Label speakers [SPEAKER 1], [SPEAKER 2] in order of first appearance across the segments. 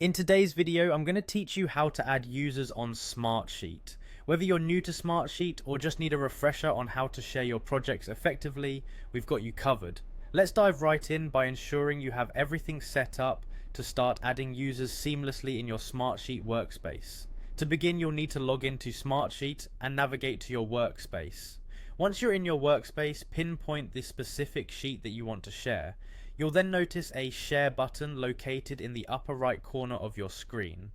[SPEAKER 1] In today's video, I'm going to teach you how to add users on Smartsheet. Whether you're new to Smartsheet or just need a refresher on how to share your projects effectively, we've got you covered. Let's dive right in by ensuring you have everything set up to start adding users seamlessly in your Smartsheet workspace. To begin, you'll need to log into Smartsheet and navigate to your workspace. Once you're in your workspace, pinpoint the specific sheet that you want to share. You'll then notice a Share button located in the upper right corner of your screen.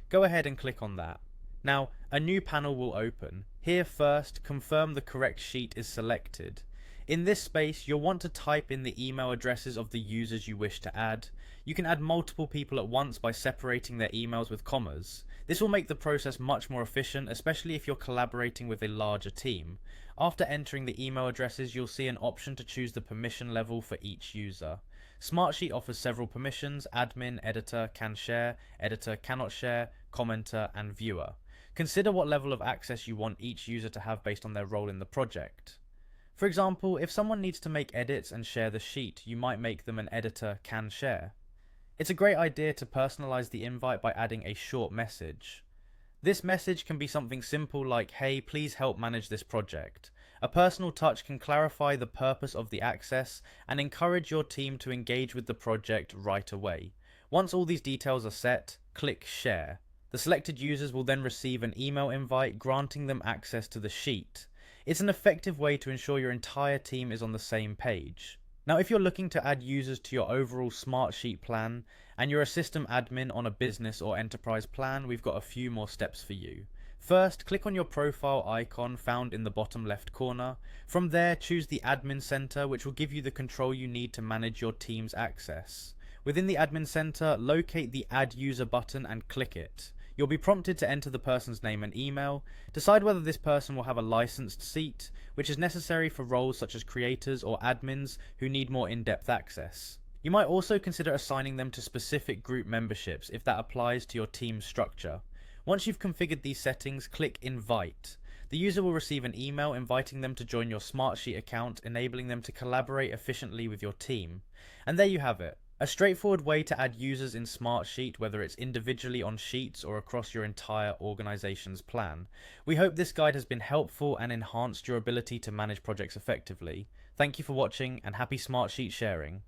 [SPEAKER 1] Go ahead and click on that. Now, a new panel will open. Here first, confirm the correct sheet is selected. In this space, you'll want to type in the email addresses of the users you wish to add. You can add multiple people at once by separating their emails with commas. This will make the process much more efficient, especially if you're collaborating with a larger team. After entering the email addresses, you'll see an option to choose the permission level for each user. Smartsheet offers several permissions: admin, editor, can share, editor, cannot share, commenter, and viewer. Consider what level of access you want each user to have based on their role in the project. For example, if someone needs to make edits and share the sheet, you might make them an editor can share. It's a great idea to personalize the invite by adding a short message. This message can be something simple like, "Hey, please help manage this project." A personal touch can clarify the purpose of the access and encourage your team to engage with the project right away. Once all these details are set, click Share. The selected users will then receive an email invite granting them access to the sheet. It's an effective way to ensure your entire team is on the same page. Now, if you're looking to add users to your overall Smartsheet plan and you're a system admin on a business or enterprise plan, we've got a few more steps for you. First, click on your profile icon found in the bottom left corner. From there, choose the Admin Center, which will give you the control you need to manage your team's access. Within the Admin Center, locate the Add User button and click it. You'll be prompted to enter the person's name and email. Decide whether this person will have a licensed seat, which is necessary for roles such as creators or admins who need more in-depth access. You might also consider assigning them to specific group memberships if that applies to your team's structure. Once you've configured these settings, click Invite. The user will receive an email inviting them to join your Smartsheet account, enabling them to collaborate efficiently with your team. And there you have it. A straightforward way to add users in Smartsheet, whether it's individually on sheets or across your entire organization's plan. We hope this guide has been helpful and enhanced your ability to manage projects effectively. Thank you for watching and happy Smartsheet sharing.